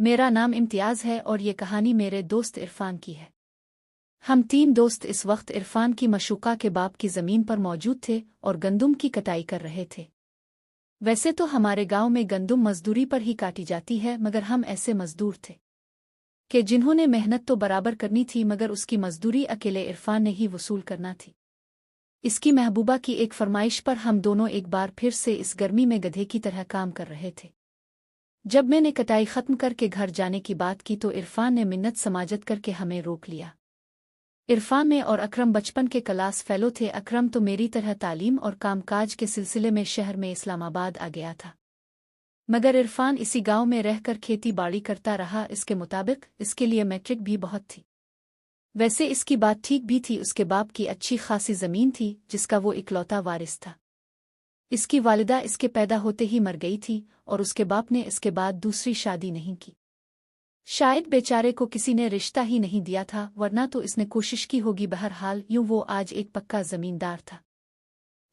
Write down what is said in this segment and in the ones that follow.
मेरा नाम इम्तियाज़ है और ये कहानी मेरे दोस्त इरफान की है। हम 3 दोस्त इस वक्त इरफान की मशूका के बाप की ज़मीन पर मौजूद थे और गंदुम की कटाई कर रहे थे। वैसे तो हमारे गांव में गंदुम मजदूरी पर ही काटी जाती है, मगर हम ऐसे मजदूर थे कि जिन्होंने मेहनत तो बराबर करनी थी, मगर उसकी मजदूरी अकेले इरफान ने ही वसूल करना थी। इसकी महबूबा की एक फरमाइश पर हम दोनों एक बार फिर से इस गर्मी में गधे की तरह काम कर रहे थे। जब मैंने कटाई खत्म करके घर जाने की बात की तो इरफान ने मिन्नत समाजत करके हमें रोक लिया। इरफान में और अकरम बचपन के क्लास फेलो थे। अकरम तो मेरी तरह तालीम और कामकाज के सिलसिले में शहर में इस्लामाबाद आ गया था, मगर इरफान इसी गांव में रहकर खेती बाड़ी करता रहा। इसके मुताबिक इसके लिए मैट्रिक भी बहुत थी। वैसे इसकी बात ठीक भी थी। उसके बाप की अच्छी खासी ज़मीन थी जिसका वो इकलौता वारिस था। इसकी वालिदा इसके पैदा होते ही मर गई थी और उसके बाप ने इसके बाद दूसरी शादी नहीं की। शायद बेचारे को किसी ने रिश्ता ही नहीं दिया था, वरना तो इसने कोशिश की होगी। बहरहाल यूं वो आज एक पक्का जमींदार था,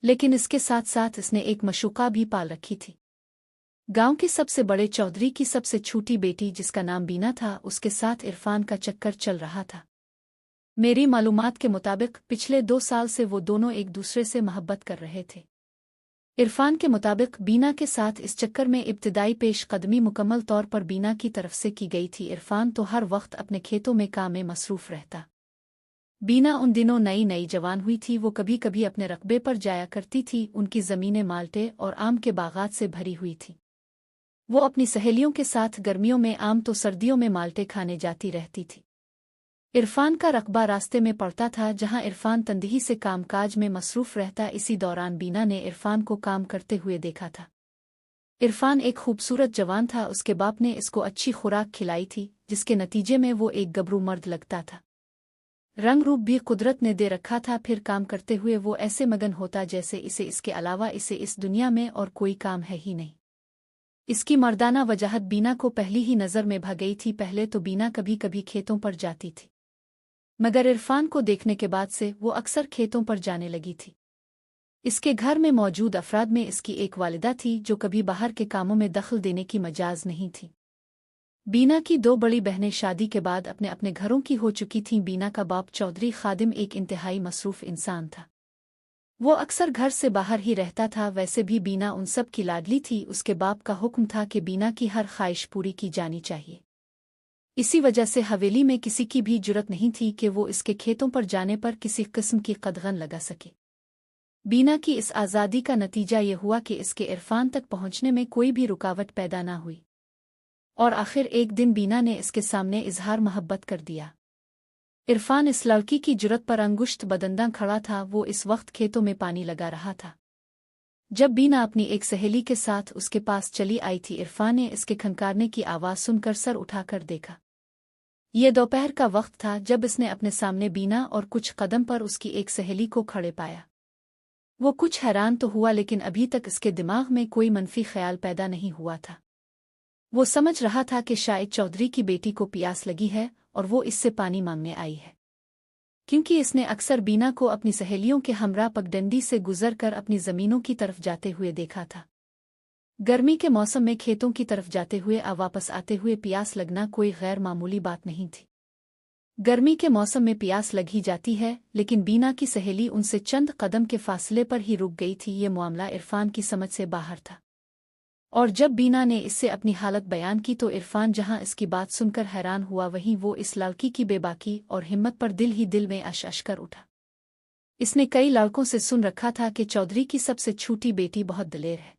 लेकिन इसके साथ साथ इसने एक मशूका भी पाल रखी थी। गांव के सबसे बड़े चौधरी की सबसे छोटी बेटी जिसका नाम बीना था, उसके साथ इरफान का चक्कर चल रहा था। मेरी मालूमात के मुताबिक पिछले 2 साल से वो दोनों एक दूसरे से मोहब्बत कर रहे थे। इरफान के मुताबिक बीना के साथ इस चक्कर में इब्तिदाई पेशकदमी मुकम्मल तौर पर बीना की तरफ से की गई थी। इरफान तो हर वक्त अपने खेतों में काम में मसरूफ रहता। बीना उन दिनों नई नई जवान हुई थी। वो कभी कभी अपने रकबे पर जाया करती थी। उनकी ज़मीनें माल्टे और आम के बागात से भरी हुई थी। वो अपनी सहेलियों के साथ गर्मियों में आम तो सर्दियों में माल्टे खाने जाती रहती थी। इरफान का रकबा रास्ते में पड़ता था, जहां इरफान तंदही से कामकाज में मसरूफ रहता। इसी दौरान बीना ने इरफान को काम करते हुए देखा था। इरफान एक खूबसूरत जवान था। उसके बाप ने इसको अच्छी खुराक खिलाई थी, जिसके नतीजे में वो एक गबरू मर्द लगता था। रंग रूप भी कुदरत ने दे रखा था। फिर काम करते हुए वो ऐसे मगन होता जैसे इसके अलावा इसे इस दुनिया में और कोई काम है ही नहीं। इसकी मर्दाना वजाहत बीना को पहली ही नज़र में भा गई थी। पहले तो बीना कभी कभी खेतों पर जाती थी, मगर इरफान को देखने के बाद से वो अक्सर खेतों पर जाने लगी थी। इसके घर में मौजूद अफराद में इसकी एक वालिदा थी जो कभी बाहर के कामों में दखल देने की मजाज नहीं थी। बीना की 2 बड़ी बहनें शादी के बाद अपने अपने घरों की हो चुकी थीं। बीना का बाप चौधरी खादिम एक इंतहाई मसरूफ इंसान था। वो अक्सर घर से बाहर ही रहता था। वैसे भी बीना उन सब की लाडली थी। उसके बाप का हुक्म था कि बीना की हर ख्वाहिश पूरी की जानी चाहिए। इसी वजह से हवेली में किसी की भी जुर्रत नहीं थी कि वो इसके खेतों पर जाने पर किसी किस्म की कदगन लगा सके। बीना की इस आज़ादी का नतीजा ये हुआ कि इसके इरफान तक पहुंचने में कोई भी रुकावट पैदा ना हुई, और आखिर एक दिन बीना ने इसके सामने इजहार मोहब्बत कर दिया। इरफान इस लड़की की जुर्रत पर अंगुश्त बदंदा खड़ा था। वो इस वक्त खेतों में पानी लगा रहा था। जब बीना अपनी एक सहेली के साथ उसके पास चली आई थी, इरफान ने इसके खनकारने की आवाज़ सुनकर सर उठाकर देखा। ये दोपहर का वक्त था जब इसने अपने सामने बीना और कुछ कदम पर उसकी एक सहेली को खड़े पाया। वो कुछ हैरान तो हुआ, लेकिन अभी तक इसके दिमाग में कोई मनफी ख्याल पैदा नहीं हुआ था। वो समझ रहा था कि शायद चौधरी की बेटी को प्यास लगी है और वो इससे पानी मांगने आई है, क्योंकि इसने अक्सर बीना को अपनी सहेलियों के हमरा पगडंडी से गुजर कर अपनी ज़मीनों की तरफ जाते हुए देखा था। गर्मी के मौसम में खेतों की तरफ जाते हुए वापस आते हुए प्यास लगना कोई गैर मामूली बात नहीं थी। गर्मी के मौसम में प्यास लग ही जाती है, लेकिन बीना की सहेली उनसे चंद कदम के फासले पर ही रुक गई थी। ये मामला इरफान की समझ से बाहर था, और जब बीना ने इससे अपनी हालत बयान की तो इरफान जहां इसकी बात सुनकर हैरान हुआ, वहीं वो इस लड़की की बेबाकी और हिम्मत पर दिल ही दिल में अश कर उठा। इसने कई लड़कों से सुन रखा था कि चौधरी की सबसे छोटी बेटी बहुत दिलेर है।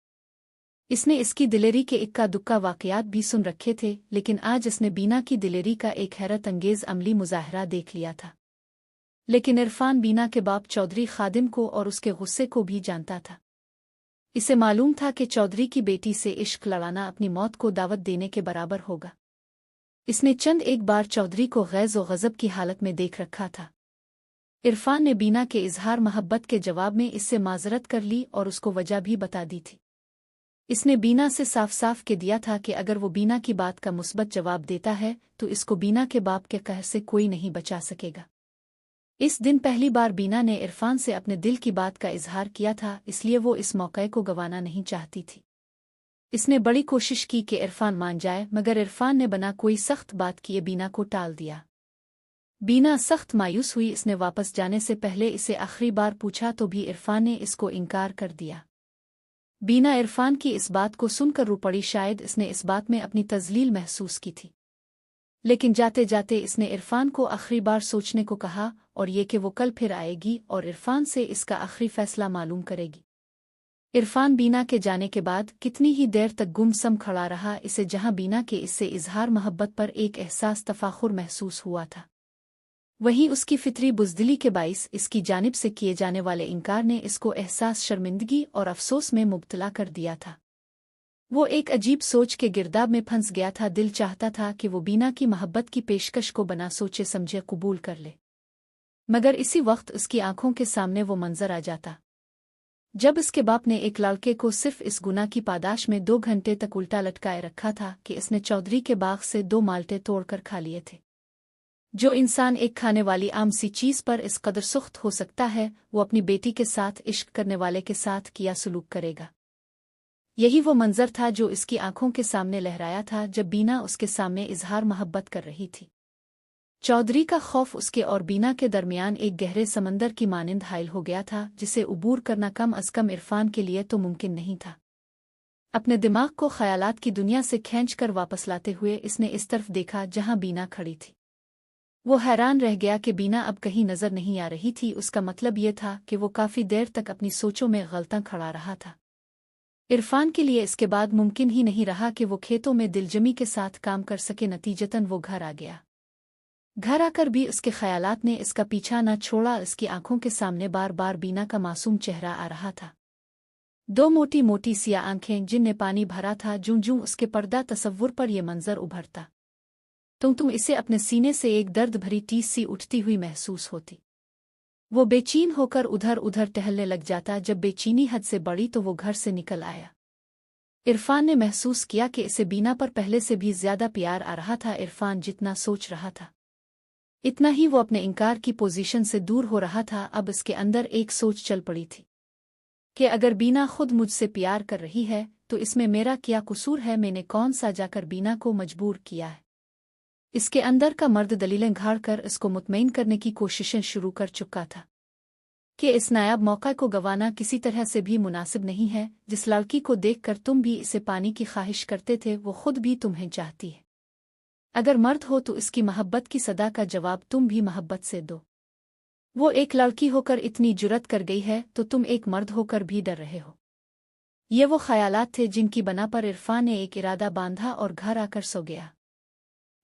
इसने इसकी दिलेरी के इक्का दुक्का वाकयात भी सुन रखे थे, लेकिन आज इसने बीना की दिलेरी का एक हैरत अंगेज अमली मुजाहरा देख लिया था। लेकिन इरफान बीना के बाप चौधरी खादिम को और उसके गुस्से को भी जानता था। इसे मालूम था कि चौधरी की बेटी से इश्क लड़ाना अपनी मौत को दावत देने के बराबर होगा। इसने चंद एक बार चौधरी को गैज़ व गज़ब की हालत में देख रखा था। इरफान ने बीना के इजहार मोहब्बत के जवाब में इससे माजरत कर ली और उसको वजह भी बता दी थी। इसने बीना से साफ साफ के दिया था कि अगर वो बीना की बात का मुस्बत जवाब देता है तो इसको बीना के बाप के कहर से कोई नहीं बचा सकेगा। इस दिन पहली बार बीना ने इरफान से अपने दिल की बात का इजहार किया था, इसलिए वो इस मौके को गंवाना नहीं चाहती थी। इसने बड़ी कोशिश की कि इरफान मान जाए, मगर इरफान ने बिना कोई सख्त बात किए बीना को टाल दिया। बीना सख्त मायूस हुई। इसने वापस जाने से पहले इसे आखिरी बार पूछा तो भी इरफान ने इसको इनकार कर दिया। बीना इरफान की इस बात को सुनकर रो पड़ी। शायद इसने इस बात में अपनी तज़लील महसूस की थी, लेकिन जाते जाते इसने इरफान को आखिरी बार सोचने को कहा और ये कि वो कल फिर आएगी और इरफान से इसका आखिरी फैसला मालूम करेगी। इरफान बीना के जाने के बाद कितनी ही देर तक गुमसम खड़ा रहा। इसे जहां बीना के इससे इजहार मोहब्बत पर एक एहसास तफाखुर महसूस हुआ था, वहीं उसकी फितरी बुज़दिली के बाइस इसकी जानिब से किए जाने वाले इनकार ने इसको एहसास शर्मिंदगी और अफसोस में मुब्तला कर दिया था। वो एक अजीब सोच के गिरदाब में फंस गया था। दिल चाहता था कि वो बीना की मोहब्बत की पेशकश को बना सोचे समझे कबूल कर ले, मगर इसी वक्त उसकी आंखों के सामने वो मंजर आ जाता जब इसके बाप ने एक लड़के को सिर्फ इस गुनाह की पादाश में 2 घंटे तक उल्टा लटकाए रखा था कि इसने चौधरी के बाग से 2 माल्टे तोड़कर खा लिए थे। जो इंसान एक खाने वाली आम सी चीज़ पर इस कदर सुख्त हो सकता है, वो अपनी बेटी के साथ इश्क करने वाले के साथ किया सलूक करेगा। यही वो मंजर था जो इसकी आंखों के सामने लहराया था जब बीना उसके सामने इजहार मोहब्बत कर रही थी। चौधरी का खौफ उसके और बीना के दरमियान एक गहरे समंदर की मानिंद हाइल हो गया था, जिसे उबूर करना कम अज कम इरफान के लिए तो मुमकिन नहीं था। अपने दिमाग को ख्यालात की दुनिया से खींचकर वापस लाते हुए इसने इस तरफ देखा जहां बीना खड़ी थी। वो हैरान रह गया कि बीना अब कहीं नजर नहीं आ रही थी। उसका मतलब ये था कि वो काफी देर तक अपनी सोचों में गलता खड़ा रहा था। इरफान के लिए इसके बाद मुमकिन ही नहीं रहा कि वो खेतों में दिलजमी के साथ काम कर सके। नतीजतन वो घर आ गया। घर आकर भी उसके ख्यालात ने इसका पीछा न छोड़ा। इसकी आंखों के सामने बार बार बीना का मासूम चेहरा आ रहा था। 2 मोटी मोटी सिया आंखें जिनमें पानी भरा था। जूं जूं उसके पर्दा तसव्वुर पर यह मंजर उभरता तुम इसे अपने सीने से एक दर्द भरी टीस सी उठती हुई महसूस होती। वो बेचैन होकर उधर उधर टहलने लग जाता। जब बेचैनी हद से बढ़ी तो वो घर से निकल आया। इरफान ने महसूस किया कि इसे बीना पर पहले से भी ज्यादा प्यार आ रहा था। इरफान जितना सोच रहा था इतना ही वो अपने इनकार की पोजीशन से दूर हो रहा था। अब इसके अंदर एक सोच चल पड़ी थी कि अगर बीना खुद मुझसे प्यार कर रही है तो इसमें मेरा क्या कसूर है? मैंने कौन सा जाकर बीना को मजबूर किया है? इसके अंदर का मर्द दलीलें घाड़ कर इसको मुतमईन करने की कोशिशें शुरू कर चुका था कि इस नायाब मौका को गंवाना किसी तरह से भी मुनासिब नहीं है। जिस लड़की को देखकर तुम भी इसे पाने की ख्वाहिश करते थे, वो खुद भी तुम्हें चाहती है। अगर मर्द हो तो इसकी मोहब्बत की सदा का जवाब तुम भी मोहब्बत से दो। वो एक लड़की होकर इतनी जुर्रत कर गई है तो तुम एक मर्द होकर भी डर रहे हो। ये वो ख्यालात थे जिनकी बना पर इरफान ने एक इरादा बांधा और घर आकर सो गया।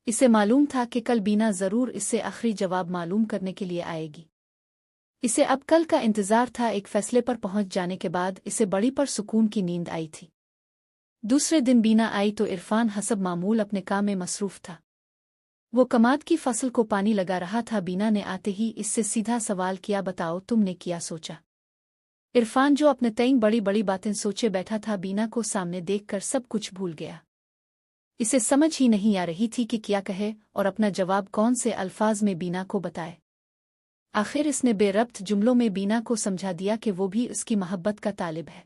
इसे मालूम था कि कल बीना जरूर इससे आखिरी जवाब मालूम करने के लिए आएगी। इसे अब कल का इंतजार था। एक फैसले पर पहुंच जाने के बाद इसे बड़ी पर सुकून की नींद आई थी। दूसरे दिन बीना आई तो इरफान हसब मामूल अपने काम में मसरूफ था। वो कमाद की फसल को पानी लगा रहा था। बीना ने आते ही इससे सीधा सवाल किया, बताओ तुमने क्या सोचा? इरफान जो अपने तईं बड़ी बड़ी बातें सोचे बैठा था, बीना को सामने देखकर सब कुछ भूल गया। इसे समझ ही नहीं आ रही थी कि क्या कहे और अपना जवाब कौन से अल्फाज में बीना को बताए। आखिर इसने बेरब्त जुमलों में बीना को समझा दिया कि वो भी उसकी मोहब्बत का तालिब है।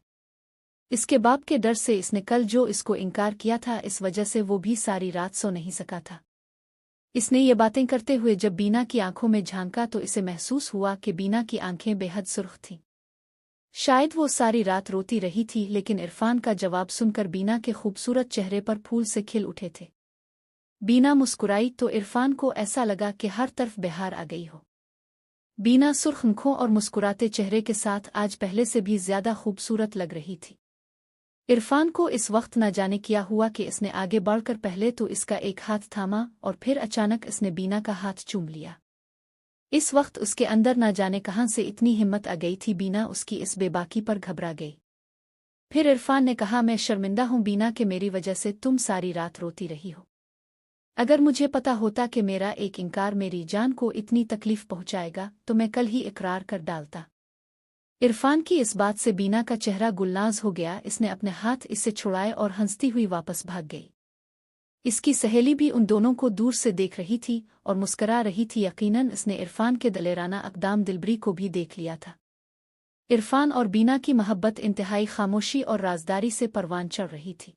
इसके बाप के डर से इसने कल जो इसको इनकार किया था, इस वजह से वो भी सारी रात सो नहीं सका था। इसने ये बातें करते हुए जब बीना की आंखों में झांका तो इसे महसूस हुआ कि बीना की आंखें बेहद सुर्ख थीं। शायद वो सारी रात रोती रही थी, लेकिन इरफान का जवाब सुनकर बीना के खूबसूरत चेहरे पर फूल से खिल उठे थे। बीना मुस्कुराई तो इरफान को ऐसा लगा कि हर तरफ बहार आ गई हो। बीना सुर्ख आंखों और मुस्कुराते चेहरे के साथ आज पहले से भी ज्यादा खूबसूरत लग रही थी। इरफान को इस वक्त न जाने क्या हुआ कि इसने आगे बढ़कर पहले तो इसका एक हाथ थामा और फिर अचानक इसने बीना का हाथ चूम लिया। इस वक्त उसके अंदर न जाने कहां से इतनी हिम्मत आ गई थी। बीना उसकी इस बेबाकी पर घबरा गई। फिर इरफान ने कहा, मैं शर्मिंदा हूं बीना कि मेरी वजह से तुम सारी रात रोती रही हो। अगर मुझे पता होता कि मेरा एक इनकार मेरी जान को इतनी तकलीफ पहुंचाएगा तो मैं कल ही इकरार कर डालता। इरफान की इस बात से बीना का चेहरा गुलनाज हो गया। इसने अपने हाथ इससे छुड़ाए और हंसती हुई वापस भाग गई। इसकी सहेली भी उन दोनों को दूर से देख रही थी और मुस्करा रही थी। यकीनन इसने इरफान के दलेराना अक़दाम दिलबरी को भी देख लिया था। इरफान और बीना की मोहब्बत इंतहाई खामोशी और राजदारी से परवान चढ़ रही थी।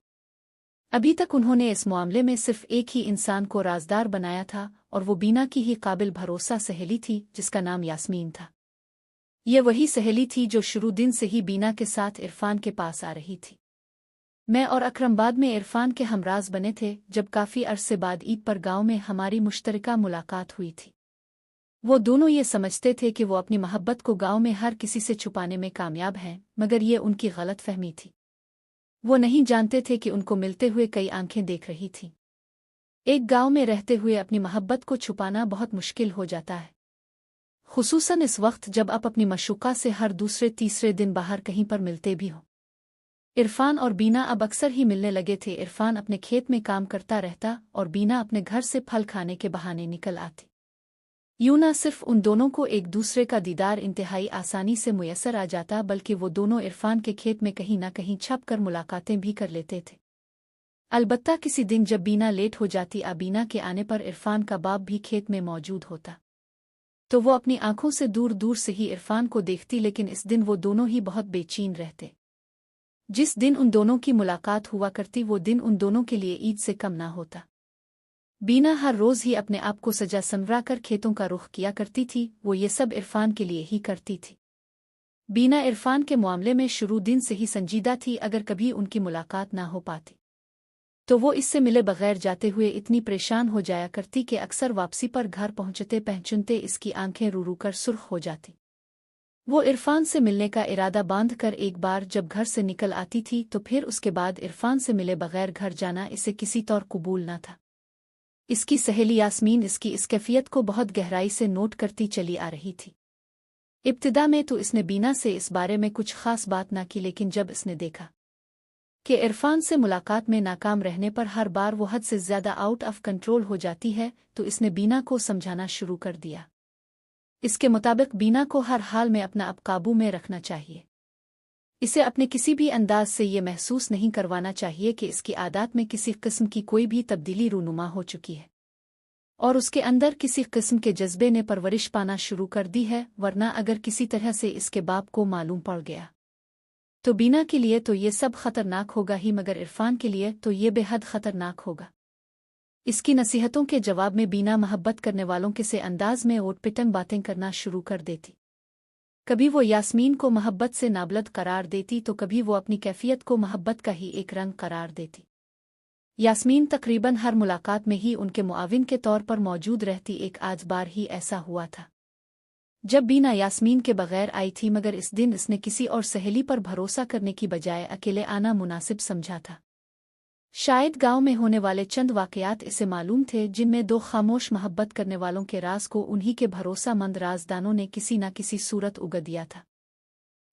अभी तक उन्होंने इस मामले में सिर्फ एक ही इंसान को राजदार बनाया था और वो बीना की ही काबिल भरोसा सहेली थी जिसका नाम यास्मीन था। ये वही सहेली थी जो शुरू दिन से ही बीना के साथ इरफान के पास आ रही थी। मैं और अकरम बाद में इरफान के हमराज बने थे जब काफ़ी अरसे बाद ईद पर गांव में हमारी मुश्तरका मुलाकात हुई थी। वो दोनों ये समझते थे कि वो अपनी मोहब्बत को गांव में हर किसी से छुपाने में कामयाब हैं, मगर ये उनकी गलतफहमी थी। वो नहीं जानते थे कि उनको मिलते हुए कई आंखें देख रही थीं। एक गांव में रहते हुए अपनी मोहब्बत को छुपाना बहुत मुश्किल हो जाता है, खुसूसन इस वक्त जब आप अपनी मशूका से हर दूसरे तीसरे दिन बाहर कहीं पर मिलते भी हो। इरफान और बीना अब अक्सर ही मिलने लगे थे। इरफान अपने खेत में काम करता रहता और बीना अपने घर से फल खाने के बहाने निकल आती। यूं न सिर्फ उन दोनों को एक दूसरे का दीदार इंतहाई आसानी से मुयस्सर आ जाता, बल्कि वो दोनों इरफान के खेत में कहीं न कहीं छप कर मुलाकातें भी कर लेते थे। अलबत्ता किसी दिन जब बीना लेट हो जाती, बीना के आने पर इरफान का बाप भी खेत में मौजूद होता, तो वो अपनी आंखों से दूर दूर से ही इरफान को देखती। लेकिन इस दिन वो दोनों ही बहुत बेचैन रहते। जिस दिन उन दोनों की मुलाकात हुआ करती वो दिन उन दोनों के लिए ईद से कम ना होता। बीना हर रोज़ ही अपने आप को सजा संवरा कर खेतों का रुख किया करती थी। वो ये सब इरफान के लिए ही करती थी। बीना इरफान के मामले में शुरू दिन से ही संजीदा थी। अगर कभी उनकी मुलाकात ना हो पाती तो वो इससे मिले बगैर जाते हुए इतनी परेशान हो जाया करती कि अक्सर वापसी पर घर पहुंचते पहचुनते इसकी आंखें रू रू कर सुर्ख हो जाती। वो इरफान से मिलने का इरादा बांध कर एक बार जब घर से निकल आती थी तो फिर उसके बाद इरफान से मिले बगैर घर जाना इसे किसी तौर कबूल न था। इसकी सहेली यास्मीन इसकी इस कैफियत को बहुत गहराई से नोट करती चली आ रही थी। इब्तिदा में तो इसने बीना से इस बारे में कुछ खास बात ना की, लेकिन जब इसने देखा कि इरफान से मुलाकात में नाकाम रहने पर हर बार वो हद से ज़्यादा आउट ऑफ कंट्रोल हो जाती है, तो इसने बीना को समझाना शुरू कर दिया। इसके मुताबिक बीना को हर हाल में अपना आप काबू में रखना चाहिए। इसे अपने किसी भी अंदाज से ये महसूस नहीं करवाना चाहिए कि इसकी आदत में किसी किस्म की कोई भी तब्दीली रूनुमा हो चुकी है और उसके अंदर किसी किस्म के जज्बे ने परवरिश पाना शुरू कर दी है। वरना अगर किसी तरह से इसके बाप को मालूम पड़ गया तो बीना के लिए तो ये सब खतरनाक होगा ही, मगर इरफान के लिए तो ये बेहद खतरनाक होगा। इसकी नसीहतों के जवाब में बीना मोहब्बत करने वालों के से अंदाज में ओट पिटन बातें करना शुरू कर देती। कभी वो यास्मीन को मोहब्बत से नाबलद करार देती तो कभी वो अपनी कैफियत को मोहब्बत का ही एक रंग करार देती। यास्मीन तकरीबन हर मुलाकात में ही उनके मुआविन के तौर पर मौजूद रहती। एक आज बार ही ऐसा हुआ था जब बीना यास्मीन के बगैर आई थी, मगर इस दिन इसने किसी और सहेली पर भरोसा करने की बजाय अकेले आना मुनासिब समझा था। शायद गांव में होने वाले चंद वाकयात इसे मालूम थे जिनमें दो खामोश मोहब्बत करने वालों के राज को उन्हीं के भरोसामंद राजदानों ने किसी न किसी सूरत उगा दिया था।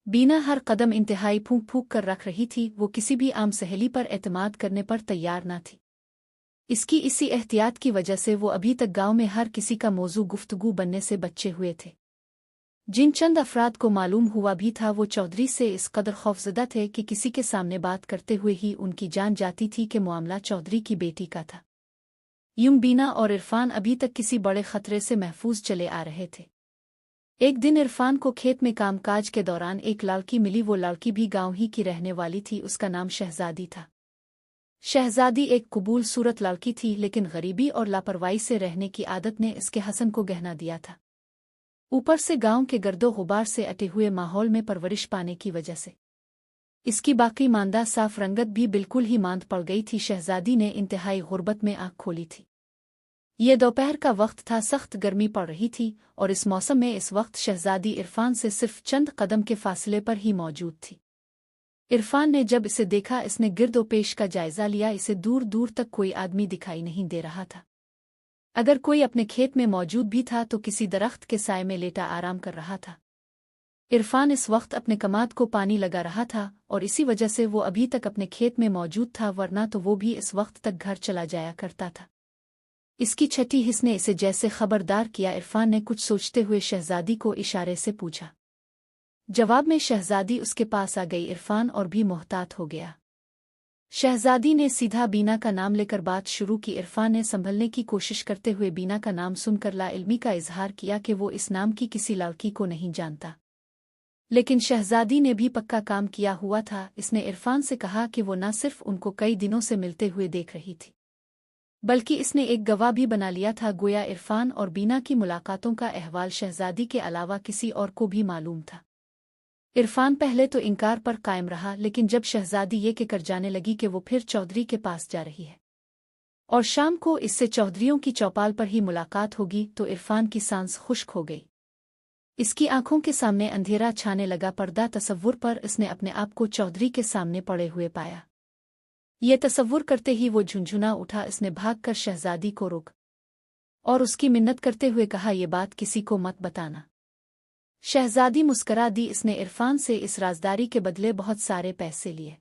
बीना हर कदम इंतहाई फूंक फूंक कर रख रही थी। वो किसी भी आम सहेली पर एतमाद करने पर तैयार न थी। इसकी इसी एहतियात की वजह से वो अभी तक गांव में हर किसी का मौजू गुफ्तगू बनने से बचे हुए थे। जिन चंद अफराद को मालूम हुआ भी था वो चौधरी से इस कदर खौफजदा थे कि किसी के सामने बात करते हुए ही उनकी जान जाती थी कि मामला चौधरी की बेटी का था। यूं बीना और इरफान अभी तक किसी बड़े खतरे से महफूज चले आ रहे थे। एक दिन इरफान को खेत में कामकाज के दौरान एक लड़की मिली। वो लड़की भी गांव ही की रहने वाली थी। उसका नाम शहजादी था। शहजादी एक कबूल सूरत लड़की थी, लेकिन गरीबी और लापरवाही से रहने की आदत ने इसके हसन को गहना दिया था। ऊपर से गांव के गर्दो गुबार से अटे हुए माहौल में परवरिश पाने की वजह से इसकी बाकी मांदा साफ रंगत भी बिल्कुल ही मांद पड़ गई थी। शहजादी ने इंतहाई गुर्बत में आंख खोली थी। ये दोपहर का वक्त था, सख्त गर्मी पड़ रही थी और इस मौसम में इस वक्त शहजादी इरफान से सिर्फ चंद कदम के फासले पर ही मौजूद थी। इरफान ने जब इसे देखा, इसने गिरदोपेश का जायजा लिया। इसे दूर दूर तक कोई आदमी दिखाई नहीं दे रहा था। अगर कोई अपने खेत में मौजूद भी था तो किसी दरख्त के साए में लेटा आराम कर रहा था। इरफान इस वक्त अपने कमाद को पानी लगा रहा था और इसी वजह से वो अभी तक अपने खेत में मौजूद था, वरना तो वो भी इस वक्त तक घर चला जाया करता था। इसकी छठी हिस्स ने इसे जैसे खबरदार किया। इरफान ने कुछ सोचते हुए शहजादी को इशारे से पूछा। जवाब में शहजादी उसके पास आ गई। इरफान और भी मोहतात हो गया। शहजादी ने सीधा बीना का नाम लेकर बात शुरू की। इरफान ने संभलने की कोशिश करते हुए बीना का नाम सुनकर लाइल्मी का इजहार किया कि वो इस नाम की किसी लड़की को नहीं जानता। लेकिन शहजादी ने भी पक्का काम किया हुआ था। इसने इरफान से कहा कि वो न सिर्फ उनको कई दिनों से मिलते हुए देख रही थी, बल्कि इसने एक गवाह भी बना लिया था। गोया इरफान और बीना की मुलाकातों का अहवाल शहजादी के अलावा किसी और को भी मालूम था। इरफान पहले तो इनकार पर कायम रहा, लेकिन जब शहजादी ये कहकर जाने लगी कि वो फिर चौधरी के पास जा रही है और शाम को इससे चौधरियों की चौपाल पर ही मुलाकात होगी, तो इरफान की सांस खुश्क हो गई। इसकी आंखों के सामने अंधेरा छाने लगा। पर्दा तसव्वुर पर इसने अपने आप को चौधरी के सामने पड़े हुए पाया। ये तसव्वुर करते ही वो झुंझुना उठा। इसने भागकर शहजादी को रोक और उसकी मिन्नत करते हुए कहा, ये बात किसी को मत बताना। शहजादी मुस्करा दी। इसने इरफान से इस राजदारी के बदले बहुत सारे पैसे लिए।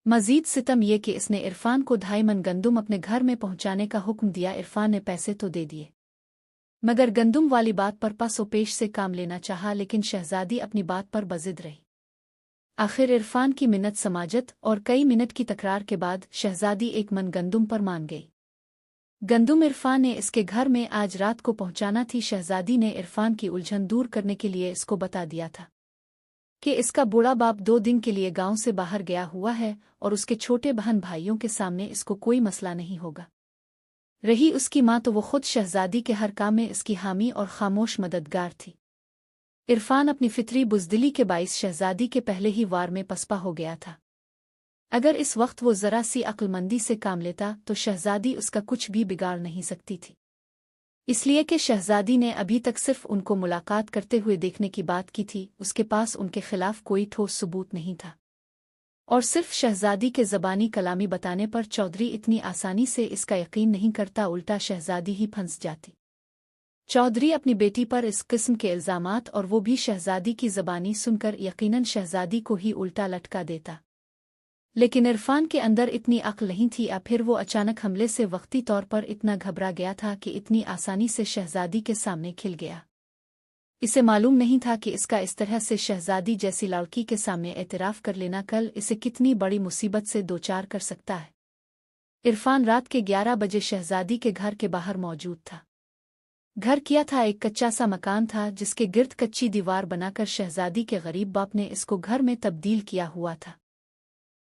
मजीद सितम ये कि इसने इरफान को 2.5 मन गंदुम अपने घर में पहुंचाने का हुक्म दिया। इरफान ने पैसे तो दे दिए, मगर गंदुम वाली बात पर पासोपेश से काम लेना चाहा, लेकिन शहजादी अपनी बात पर बजिद रही। आखिर इरफान की मिन्नत समाजत और कई मिनट की तकरार के बाद शहजादी 1 मन गंदुम पर मान गई। गंदुम इरफान ने इसके घर में आज रात को पहुंचाना थी। शहजादी ने इरफान की उलझन दूर करने के लिए इसको बता दिया था कि इसका बूढ़ा बाप 2 दिन के लिए गांव से बाहर गया हुआ है और उसके छोटे बहन भाइयों के सामने इसको कोई मसला नहीं होगा। रही उसकी माँ, तो वो खुद शहजादी के हर काम में इसकी हामी और खामोश मददगार थी। इरफान अपनी फितरी बुज़दिली के बाइस शहजादी के पहले ही वार में पसपा हो गया था। अगर इस वक्त वो ज़रा सी अक्लमंदी से काम लेता तो शहजादी उसका कुछ भी बिगाड़ नहीं सकती थी, इसलिए कि शहजादी ने अभी तक सिर्फ उनको मुलाकात करते हुए देखने की बात की थी। उसके पास उनके खिलाफ कोई ठोस सबूत नहीं था और सिर्फ शहजादी के ज़बानी कलामी बताने पर चौधरी इतनी आसानी से इसका यकीन नहीं करता, उल्टा शहजादी ही फंस जाती। चौधरी अपनी बेटी पर इस किस्म के इल्ज़ामात और वो भी शहजादी की ज़बानी सुनकर यकीनन शहजादी को ही उल्टा लटका देता, लेकिन इरफान के अंदर इतनी अक्ल नहीं थी। या फिर वो अचानक हमले से वक्ती तौर पर इतना घबरा गया था कि इतनी आसानी से शहजादी के सामने खिल गया। इसे मालूम नहीं था कि इसका इस तरह से शहजादी जैसी लड़की के सामने एतराफ़ कर लेना कल इसे कितनी बड़ी मुसीबत से दो चार कर सकता है। इरफान रात के 11 बजे शहजादी के घर के बाहर मौजूद था। घर किया था एक कच्चा सा मकान था जिसके गिर्द कच्ची दीवार बनाकर शहजादी के गरीब बाप ने इसको घर में तब्दील किया हुआ था।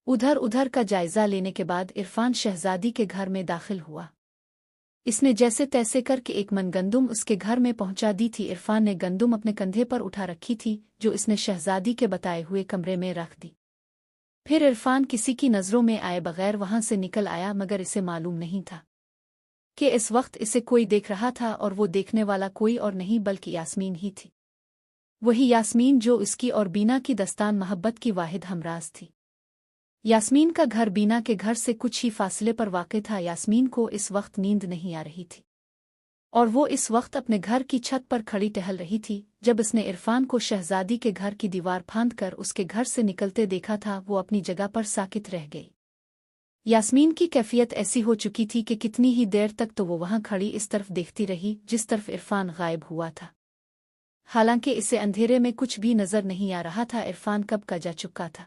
उधर उधर का जायजा लेने के बाद इरफान शहजादी के घर में दाखिल हुआ। इसने जैसे तैसे करके 1 मन गंदुम उसके घर में पहुंचा दी थी। इरफान ने गंदुम अपने कंधे पर उठा रखी थी, जो इसने शहजादी के बताए हुए कमरे में रख दी। फिर इरफान किसी की नज़रों में आए बगैर वहां से निकल आया, मगर इसे मालूम नहीं था कि इस वक्त इसे कोई देख रहा था और वो देखने वाला कोई और नहीं बल्कि यास्मीन ही थी। वही यास्मीन जो इसकी और बीना की दस्तान मोहब्बत की वाहिद हमराज थी। यास्मीन का घर बीना के घर से कुछ ही फासले पर वाक़ था। यास्मीन को इस वक्त नींद नहीं आ रही थी और वो इस वक्त अपने घर की छत पर खड़ी टहल रही थी। जब उसने इरफान को शहजादी के घर की दीवार फांदकर उसके घर से निकलते देखा था, वो अपनी जगह पर साकित रह गई। यास्मीन की कैफियत ऐसी हो चुकी थी कि कितनी ही देर तक तो वो वहां खड़ी इस तरफ देखती रही जिस तरफ इरफान गायब हुआ था। हालांकि इसे अंधेरे में कुछ भी नजर नहीं आ रहा था इरफान कब का जा चुका था,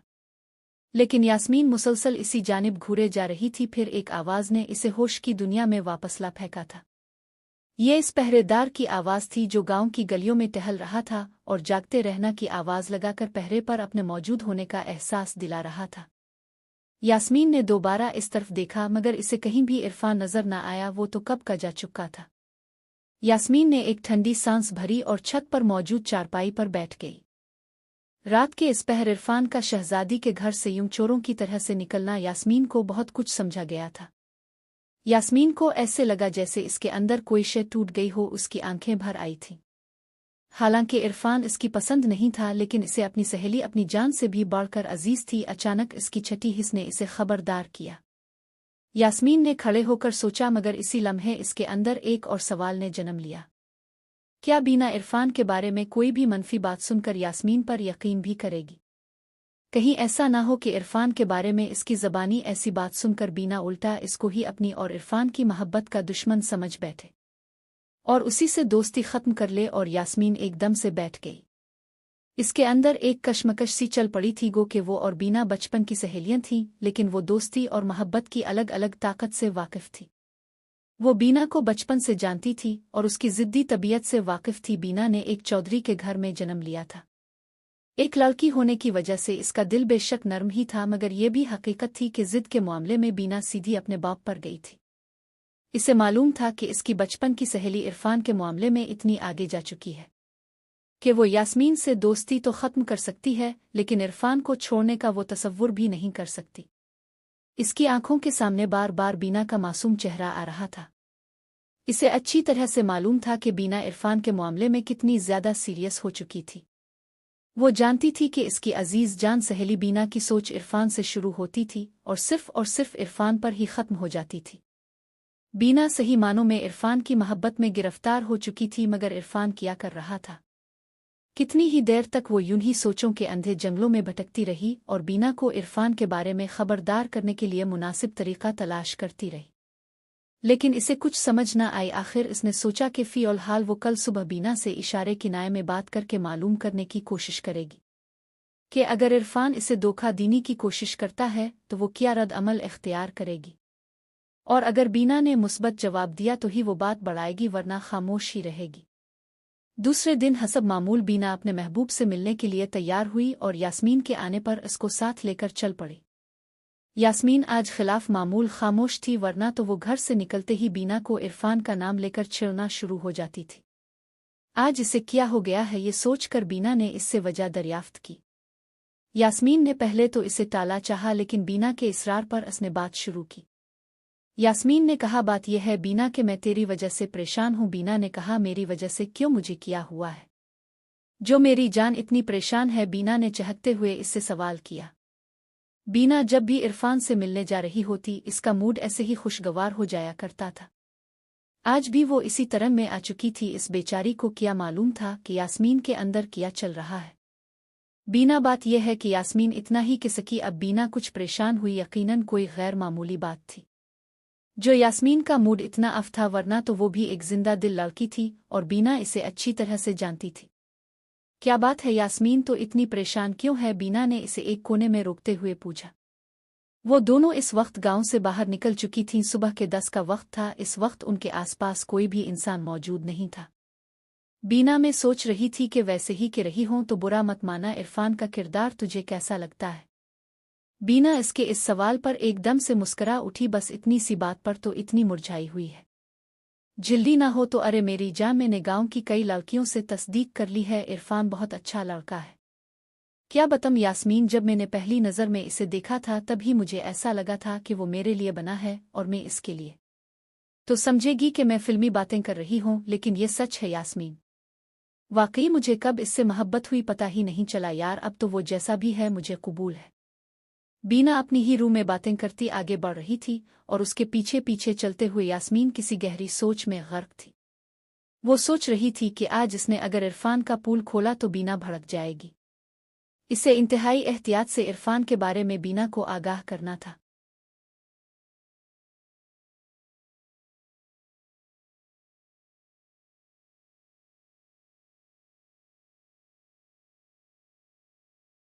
लेकिन यास्मीन मुसलसल इसी जानिब घूरे जा रही थी। फिर एक आवाज़ ने इसे होश की दुनिया में वापस ला फेंका था। ये इस पहरेदार की आवाज़ थी जो गांव की गलियों में टहल रहा था और जागते रहना की आवाज़ लगाकर पहरे पर अपने मौजूद होने का एहसास दिला रहा था। यास्मीन ने दोबारा इस तरफ देखा, मगर इसे कहीं भी इरफान नजर न आया। वो तो कब का जा चुका था। यास्मीन ने एक ठंडी सांस भरी और छत पर मौजूद चारपाई पर बैठ गई। रात के इस पहर इरफान का शहजादी के घर से यूं चोरों की तरह से निकलना यास्मीन को बहुत कुछ समझा गया था। यास्मीन को ऐसे लगा जैसे इसके अंदर कोई शय टूट गई हो। उसकी आंखें भर आई थीं। हालांकि इरफान इसकी पसंद नहीं था, लेकिन इसे अपनी सहेली अपनी जान से भी बढ़कर अजीज थी। अचानक इसकी छठी हिस्स ने इसे खबरदार किया। यास्मीन ने खड़े होकर सोचा, मगर इसी लम्हे इसके अंदर एक और सवाल ने जन्म लिया। क्या बीना इरफान के बारे में कोई भी मनफी बात सुनकर यास्मीन पर यकीन भी करेगी? कहीं ऐसा ना हो कि इरफान के बारे में इसकी ज़बानी ऐसी बात सुनकर बीना उल्टा इसको ही अपनी और इरफान की मोहब्बत का दुश्मन समझ बैठे और उसी से दोस्ती ख़त्म कर ले। और यास्मीन एकदम से बैठ गई। इसके अंदर एक कशमकश सी चल पड़ी थी, गो कि वो और बीना बचपन की सहेलियां थीं, लेकिन वो दोस्ती और मोहब्बत की अलग अलग ताकत से वाकिफ़ थी। वो बीना को बचपन से जानती थी और उसकी ज़िद्दी तबीयत से वाकिफ़ थी। बीना ने एक चौधरी के घर में जन्म लिया था। एक लड़की होने की वजह से इसका दिल बेशक नर्म ही था, मगर ये भी हकीकत थी कि जिद के मामले में बीना सीधी अपने बाप पर गई थी। इसे मालूम था कि इसकी बचपन की सहेली इरफान के मामले में इतनी आगे जा चुकी है कि वो यास्मीन से दोस्ती तो ख़त्म कर सकती है, लेकिन इरफान को छोड़ने का वो तसव्वुर भी नहीं कर सकती। इसकी आंखों के सामने बार बार बीना का मासूम चेहरा आ रहा था। इसे अच्छी तरह से मालूम था कि बीना इरफान के मामले में कितनी ज्यादा सीरियस हो चुकी थी। वो जानती थी कि इसकी अजीज जान सहेली बीना की सोच इरफान से शुरू होती थी और सिर्फ इरफान पर ही खत्म हो जाती थी। बीना सही मानों में इरफान की मोहब्बत में गिरफ्तार हो चुकी थी, मगर इरफान क्या कर रहा था? कितनी ही देर तक वो यूं ही सोचों के अंधे जंगलों में भटकती रही और बीना को इरफान के बारे में खबरदार करने के लिए मुनासिब तरीका तलाश करती रही, लेकिन इसे कुछ समझ न आई। आखिर इसने सोचा कि फ़िलहाल हाल वो कल सुबह बीना से इशारे किनाए में बात करके मालूम करने की कोशिश करेगी कि अगर इरफान इसे धोखा देने की कोशिश करता है तो वो क्या रद्द अमल इख्तियार करेगी, और अगर बीना ने मुस्बत जवाब दिया तो ही वो बात बढ़ाएगी, वरना खामोश ही रहेगी। दूसरे दिन हसब मामूल बीना अपने महबूब से मिलने के लिए तैयार हुई और यास्मीन के आने पर इसको साथ लेकर चल पड़ी। यास्मीन आज खिलाफ मामूल खामोश थी, वरना तो वो घर से निकलते ही बीना को इरफान का नाम लेकर छेड़ना शुरू हो जाती थी। आज इसे क्या हो गया है, ये सोचकर बीना ने इससे वजह दरियाफ्त की। यास्मीन ने पहले तो इसे टाला चाहा, लेकिन बीना के इसरार पर इसने बात शुरू की। यास्मीन ने कहा, बात यह है बीना कि मैं तेरी वजह से परेशान हूँ। बीना ने कहा, मेरी वजह से क्यों, मुझे क्या हुआ है जो मेरी जान इतनी परेशान है? बीना ने चहकते हुए इससे सवाल किया। बीना जब भी इरफान से मिलने जा रही होती, इसका मूड ऐसे ही खुशगवार हो जाया करता था। आज भी वो इसी तरह में आ चुकी थी। इस बेचारी को क्या मालूम था कि यास्मीन के अंदर क्या चल रहा है। बीना, बात यह है कि यास्मीन इतना ही कि सकी। अब बीना कुछ परेशान हुई, यकीनन कोई गैर मामूली बात थी जो यास्मीन का मूड इतना अफ था, वरना तो वो भी एक जिंदा दिल लड़की थी और बीना इसे अच्छी तरह से जानती थी। क्या बात है यास्मीन, तो इतनी परेशान क्यों है? बीना ने इसे एक कोने में रोकते हुए पूछा। वो दोनों इस वक्त गांव से बाहर निकल चुकी थीं। सुबह के 10 का वक्त था। इस वक्त उनके आसपास कोई भी इंसान मौजूद नहीं था। बीना में सोच रही थी कि वैसे ही कि रही हों तो बुरा मत माना, इरफान का किरदार तुझे कैसा लगता है? बीना इसके इस सवाल पर एकदम से मुस्करा उठी। बस इतनी सी बात पर तो इतनी मुरझाई हुई है? जल्दी ना हो तो? अरे मेरी जान, मैंने गांव की कई लड़कियों से तस्दीक कर ली है, इरफान बहुत अच्छा लड़का है। क्या बताऊं यास्मीन, जब मैंने पहली नज़र में इसे देखा था तभी मुझे ऐसा लगा था कि वो मेरे लिए बना है और मैं इसके लिए। तो समझेगी कि मैं फिल्मी बातें कर रही हूं, लेकिन ये सच है यास्मीन। वाकई मुझे कब इससे मोहब्बत हुई पता ही नहीं चला यार। अब तो वो जैसा भी है मुझे कबूल है। बीना अपनी ही रूह में बातें करती आगे बढ़ रही थी और उसके पीछे पीछे चलते हुए यास्मीन किसी गहरी सोच में गर्क थी। वो सोच रही थी कि आज इसने अगर इरफान का पूल खोला तो बीना भड़क जाएगी। इसे इंतहाई एहतियात से इरफान के बारे में बीना को आगाह करना था।